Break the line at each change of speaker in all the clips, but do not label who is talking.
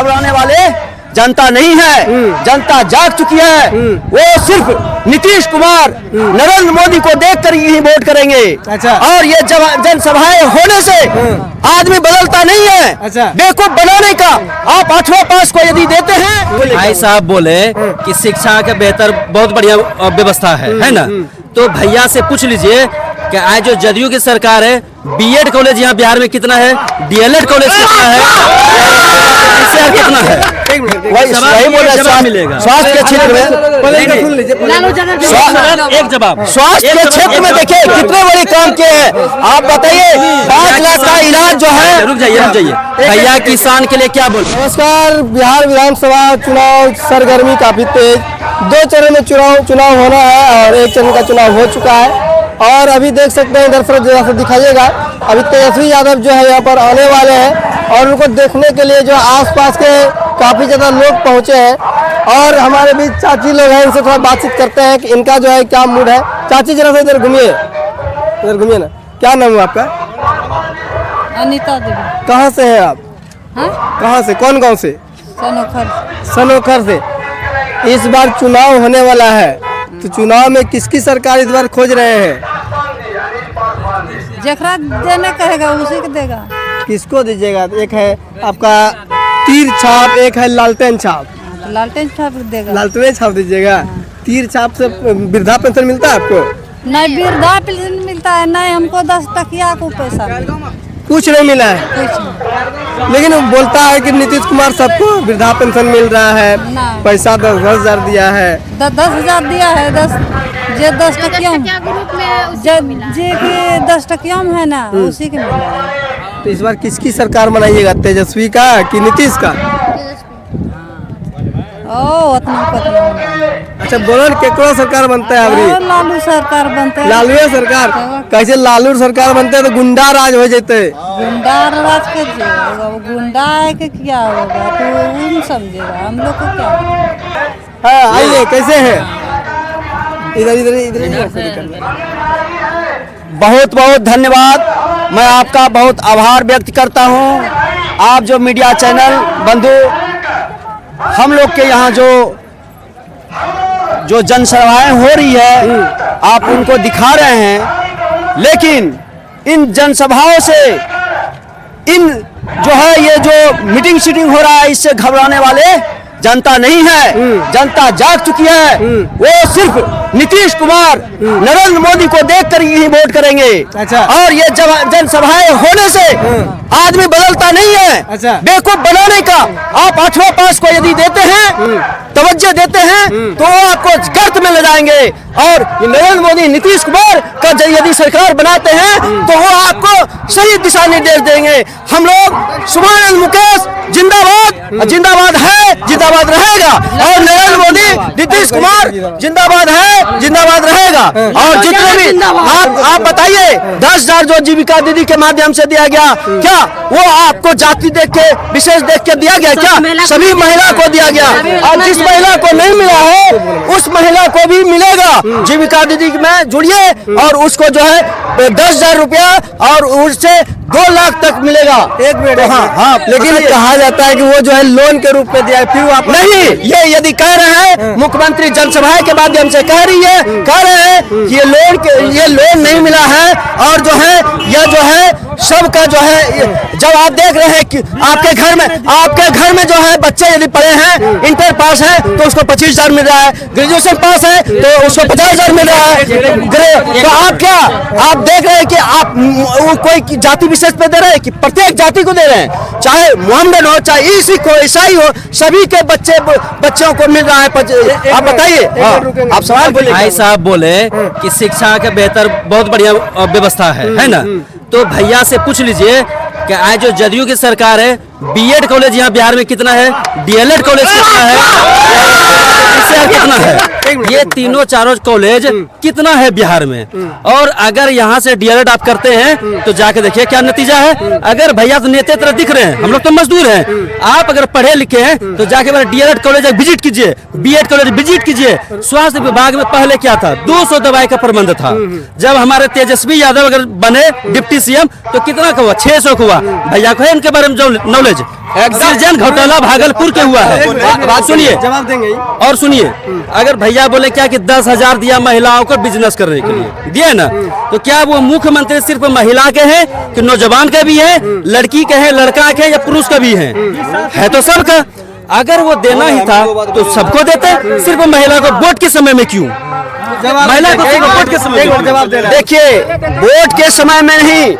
घबराने वाले जनता नहीं है, जनता जाग चुकी है। वो सिर्फ नीतीश कुमार, नरेंद्र मोदी को देखकर ही वोट करेंगे।
अच्छा।
और ये जनसभाएं होने से आदमी बदलता नहीं है।
अच्छा।
बेवकूफ बनाने का आप 8वां पास को यदि देते हैं।
भाई साहब बोले कि शिक्षा के बेहतर बहुत बढ़िया व्यवस्था है ना, तो भैया से पूछ लीजिए कि आज जो जदयू की सरकार है, बीएड कॉलेज यहाँ बिहार में कितना है, डीएलएड कॉलेज कितना है, कितना है,
वही बोल रहा है।
मिलेगा
स्वास्थ्य के क्षेत्र में
एक जवाब।
स्वास्थ्य के क्षेत्र में देखिए कितने बड़े काम किए हैं। आप बताइए 5 लाख का इलाज जो है।
रुक जाइए भैया, किसान के लिए क्या बोल।
नमस्कार। बिहार विधानसभा चुनाव सरगर्मी काफी तेज, 2 चरण में चुनाव होना है और 1 चरण का चुनाव हो चुका है। और अभी देख सकते हैं दर्शक जैसा दिखाइएगा, अभी तेजस्वी यादव जो है यहाँ पर आने वाले हैं और उनको देखने के लिए जो आसपास के काफी ज्यादा लोग पहुंचे हैं। और हमारे बीच चाची लोग हैं, इनसे थोड़ा बातचीत करते हैं कि इनका जो है क्या मूड है। चाची जरा सा इधर घूमिए ना। क्या नाम है आपका?
अनीता देवी।
कहाँ से हैं आप?
हाँ?
कहाँ से, कौन गाँव से? सनोखर से। इस बार चुनाव होने वाला है, तो चुनाव में किसकी सरकार इस बार खोज रहे हैं?
जखरा देने कहेगा उसी को देगा।
किसको दीजिएगा? एक है आपका तीर छाप, एक है लालटेन छाप।
तो लालटेन छाप देगा।
लालटेन छाप दीजिएगा। तीर छाप से वृद्धा पेंशन मिलता है आपको?
नहीं, वृद्धा पेंशन मिलता है, नहीं हमको 10 टकिया को पैसा
कुछ नहीं मिला है।
कुछ नहीं।
लेकिन वो बोलता है कि नीतीश कुमार सबको वृद्धा पेंशन मिल रहा है,
नहीं।
पैसा 10,000 दिया है।
10,000 दिया है। 10 टकिया जी की 10 टकिया में है ना, उसी के मिला है।
तो इस बार किसकी सरकार बनाइएगा, तेजस्वी का कि नीतीश का?
उतना
अच्छा, बोलो केकरो सरकार बनता है अभी?
लालू सरकार बनते है।
लालू सरकार? कैसे लालू सरकार बनते है तो गुंडा राज हो जाते।
गुंडा राज के गुंडा है कि क्या होगा तो उन समझेगा, हम लोग को क्या।
हाँ आइए, कैसे हैं? इधर
बहुत बहुत धन्यवाद। मैं आपका बहुत आभार व्यक्त करता हूं। आप जो मीडिया चैनल बंधु हम लोग के यहाँ जो जनसभाएं हो रही है, आप उनको दिखा रहे हैं। लेकिन इन जनसभाओं से इन जो है ये जो मीटिंग हो रहा है, इससे घबराने वाले जनता नहीं है, जनता जाग चुकी है। वो सिर्फ नीतीश कुमार, नरेंद्र मोदी को देखकर ही वोट करेंगे।
अच्छा।
और ये जनसभाएं होने से आदमी बदलता नहीं है।
अच्छा।
बेवकूफ बनाने का आप 8वां पास को यदि देते हैं, तवज्जो देते हैं, तो वो आपको गर्त में ले जाएंगे। और नरेंद्र मोदी, नीतीश कुमार का यदि सरकार बनाते हैं तो वो आपको सही दिशा निर्देश देंगे। हम लोग सुभानंद मुकेश जिंदाबाद, जिंदाबाद है, जिंदाबाद रहेगा। और नरेंद्र मोदी, नीतीश कुमार जिंदाबाद है, जिंदाबाद रहेगा। और जितने भी आप बताइए 10,000 जो जीविका दीदी के माध्यम से दिया गया, क्या वो आपको जाति देख के, विशेष देख के दिया गया? क्या सभी महिला को दिया गया? और जिस महिला को नहीं मिला है उस महिला को भी मिलेगा। जीविका दीदी में जुड़िए और उसको जो है 10,000 रुपया और उससे 2 लाख तक मिलेगा।
एक मिनट।
तो हाँ,
लेकिन कहा जाता है कि वो जो है लोन के रूप में दिया, क्यों आप
नहीं? ये यदि कह रहे हैं, मुख्यमंत्री जनसभा के माध्यम से कह रहे हैं कि ये लोन नहीं मिला है। और जो है यह जो है सबका जो है, जब आप देख रहे हैं कि आपके घर में जो है बच्चे यदि पढ़े हैं, इंटर पास है तो उसको 25,000 मिल रहा है, ग्रेजुएशन पास है तो उसको 50,000 मिल रहा है। तो आप देख रहे हैं कि आप कोई जाति विशेष पे दे रहे हैं कि प्रत्येक जाति को दे रहे हैं, चाहे मोहम्मदन हो, चाहे सिख हो, ईसाई हो, सभी के बच्चों को मिल रहा है। आप बताइए, आप सवाल बोलिए।
भाई साहब बोले कि शिक्षा के बेहतर बहुत बढ़िया व्यवस्था है ना, तो भैया से पूछ लीजिए कि आज जो जदयू की सरकार है, बीएड कॉलेज यहाँ बिहार में कितना है, डीएलएड कॉलेज कितना है, कितना है। ये तीनों चारों कॉलेज कितना है बिहार में, और अगर यहाँ से डीएलएड आप करते हैं तो जाके देखिए क्या नतीजा है। अगर भैया तो नेता तरह दिख रहे हैं, हम लोग तो मजदूर हैं, आप अगर पढ़े लिखे हैं तो जाके डीएलएड कॉलेज विजिट कीजिए, बीएड कॉलेज विजिट कीजिए। स्वास्थ्य विभाग में पहले क्या था, 200 दवाई का प्रबंध था। जब हमारे तेजस्वी यादव अगर बने डिप्टी सीएम तो कितना का हुआ, 600 का हुआ। भैया को है इनके बारे में जो नॉलेज, सृजन घोटाला भागलपुर के हुआ है। बात सुनिए,
जवाब देंगे
और सुनिए, अगर भैया बोले क्या कि 10,000 दिया महिलाओं को बिजनेस करने के लिए, दिए ना, तो क्या वो मुख्यमंत्री सिर्फ महिला के हैं कि नौजवान के भी है, लड़की के है, लड़का के या पुरुष का भी है तो सबका। अगर वो देना ही था तो सबको देते, सिर्फ महिला को वोट के समय में क्यों? महिला को सिर्फ वोट के समय में जवाब दे रहा है।
देखिए, वोट के समय में नहीं,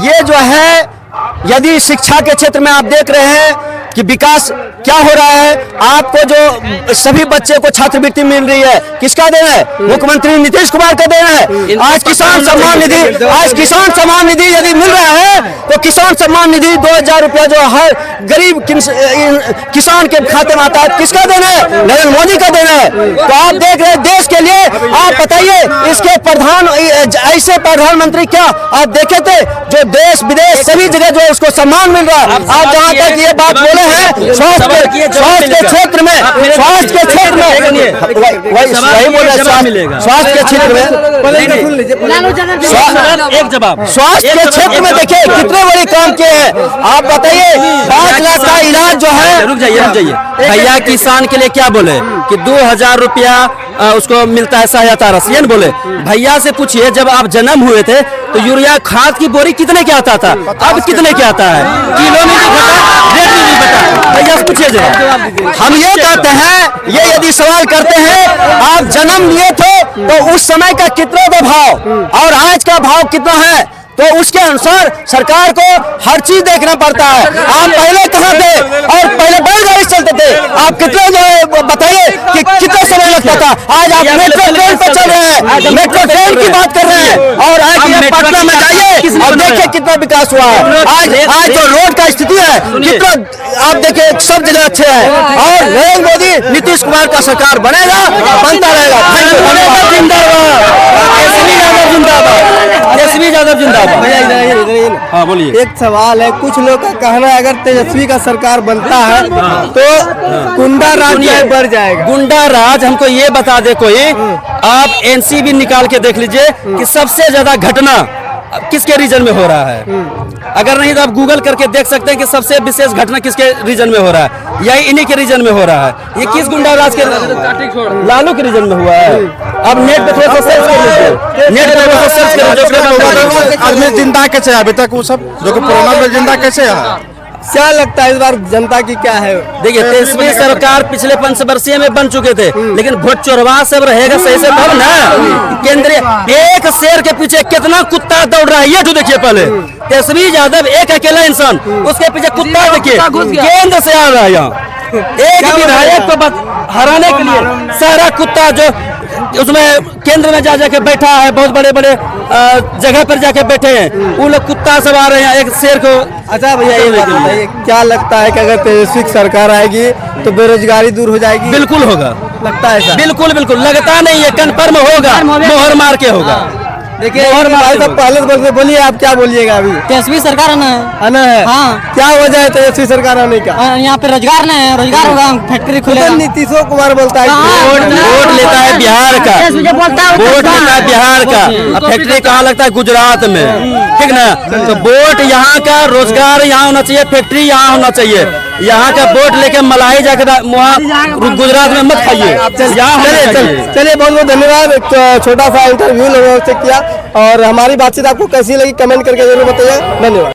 ये जो है, यदि शिक्षा के क्षेत्र में आप देख रहे हैं कि विकास क्या हो रहा है, आपको जो सभी बच्चे को छात्रवृत्ति मिल रही है, किसका देना है? मुख्यमंत्री नीतीश कुमार का देना है। आज किसान सम्मान निधि यदि मिल रहा है तो किसान सम्मान निधि 2,000 रुपया जो हर गरीब किसान के खाते में आता है, किसका देना है? नरेंद्र मोदी का देना है। तो आप देख रहे हैं देश के लिए, आप बताइए इसके ऐसे प्रधानमंत्री क्या आप देखे थे जो देश विदेश सभी जगह जो उसको सम्मान मिल रहा है। आप जहाँ तक ये बात बोले हैं स्वास्थ्य के क्षेत्र में, स्वास्थ्य के क्षेत्र में देखिए कितने बड़े काम किए हैं। आप बताइए 5 लाख का इलाज जो है।
रुक जाइए भैया, किसान के लिए क्या बोले कि 2,000 रुपया उसको मिलता है सहायता राशि बोले। भैया से पूछिए, जब आप जन्म हुए थे तो यूरिया खाद की बोरी कितने के आता था, अब कितने के आता है? किलो में नहीं पता, रेट में नहीं पता। भैया से पूछिए जरा।
हम ये कहते हैं, ये यदि सवाल करते हैं, आप जन्म लिए थे तो उस समय का कितना था भाव और आज का भाव कितना है, तो उसके अनुसार सरकार को हर चीज देखना पड़ता है। आप पहले कहाँ थे और पहले बैलगाड़ी चलते थे, आप कितने जो बताइए कि कितना समय लगता था। आज आप मेट्रो ट्रेन पर चल रहे हैं, मेट्रो ट्रेन की बात कर रहे हैं, और आज ये पटना में जाइए और देखिए कितना विकास हुआ है। आज जो रोड का स्थिति है कितना, आप देखिए सब जगह अच्छे हैं। और नरेंद्र मोदी नीतीश कुमार का सरकार बनेगा, बनता रहेगा।
तेजस्वी यादव जिंदाबाद। हाँ बोलिए।
एक सवाल है, कुछ लोग का कहना है अगर तेजस्वी का सरकार बनता है तो गुंडा राज बढ़ जाएगा।
गुंडा राज हमको ये बता दे कोई, आप एनसीबी निकाल के देख लीजिए कि सबसे ज्यादा घटना किसके रीजन में हो रहा है। अगर नहीं तो आप गूगल करके देख सकते हैं कि सबसे विशेष घटना किसके रीजन में हो रहा है, यही इन्हीं के रीजन में हो रहा है। ये किस गुंडा राज के? लालू के रीजन में हुआ है। अब नेट पे थोड़ा सा सर्च कर लीजिए, नेट पे थोड़ा सा सर्च करिए।
आदमी जिंदा कैसे है अभी तक, वो सब जो कि कोरोना में जिंदा कैसे है?
क्या लगता है इस बार जनता की क्या है?
देखिए, तेजस्वी सरकार पिछले 5 वर्षीय में बन चुके थे, लेकिन भोट चोरवा सब रहेगा सही से तब ना। केंद्रीय एक शेर के पीछे कितना कुत्ता दौड़ रहा है, ये तो देखिए पहले। तेजस्वी यादव एक अकेला इंसान, उसके पीछे कुत्ता देखिए केंद्र से आ रहा है। यहाँ एक विधायक को हराने के लिए सारा कुत्ता जो उसमें केंद्र में जा जाके बैठा है, बहुत बड़े बड़े जगह पर जाके बैठे हैं, वो लोग कुत्ता सब आ रहे हैं एक शेर को।
अच्छा भैया, ये बताइए क्या लगता है कि अगर तेजस्वी की सरकार आएगी तो बेरोजगारी दूर हो जाएगी?
बिल्कुल होगा,
लगता है?
बिल्कुल लगता नहीं है, कन्फर्म होगा, मोहर मार के होगा।
देखिए भाई साहब पहले बोलते, बोलिए आप क्या बोलिएगा अभी?
तेजस्वी सरकार आना है। हाँ,
क्या वजह है तेजस्वी सरकार आने का?
यहाँ पे रोजगार नहीं है, रोजगार होगा, फैक्ट्री खुलेगा।
नीतीश कुमार बोलता है
वोट लेता है बिहार का, वोट लेता है बिहार का, फैक्ट्री कहाँ लगता है? गुजरात में, ठीक ना। तो वोट यहाँ का, रोजगार यहाँ होना चाहिए, फैक्ट्री यहाँ होना चाहिए। यहाँ का वोट लेके मलाई जाकर वहाँ गुजरात में मत खाइए।
चलिए बहुत बहुत धन्यवाद। एक छोटा सा इंटरव्यू लोगों से किया, और हमारी बातचीत आपको कैसी लगी कमेंट करके जरूर बताइए। धन्यवाद।